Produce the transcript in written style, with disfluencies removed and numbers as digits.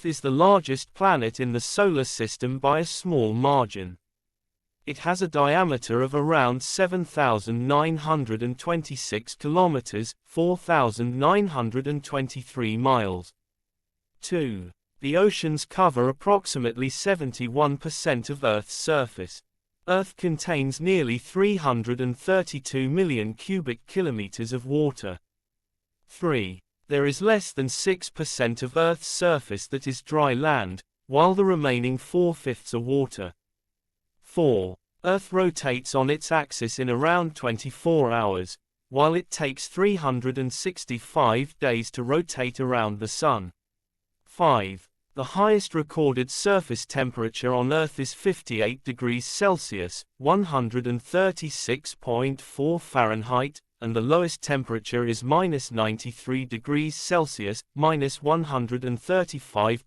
is the largest planet in the Solar System by a small margin. It has a diameter of around 7,926 kilometers, 4,923 miles. 2. The oceans cover approximately 71% of Earth's surface. Earth contains nearly 332 million cubic kilometers of water. 3. There is less than 6% of Earth's surface that is dry land, while the remaining 4/5 are water. 4. Earth rotates on its axis in around 24 hours, while it takes 365 days to rotate around the Sun. 5. The highest recorded surface temperature on Earth is 58 degrees Celsius, 136.4 Fahrenheit, and the lowest temperature is -93 degrees Celsius, -135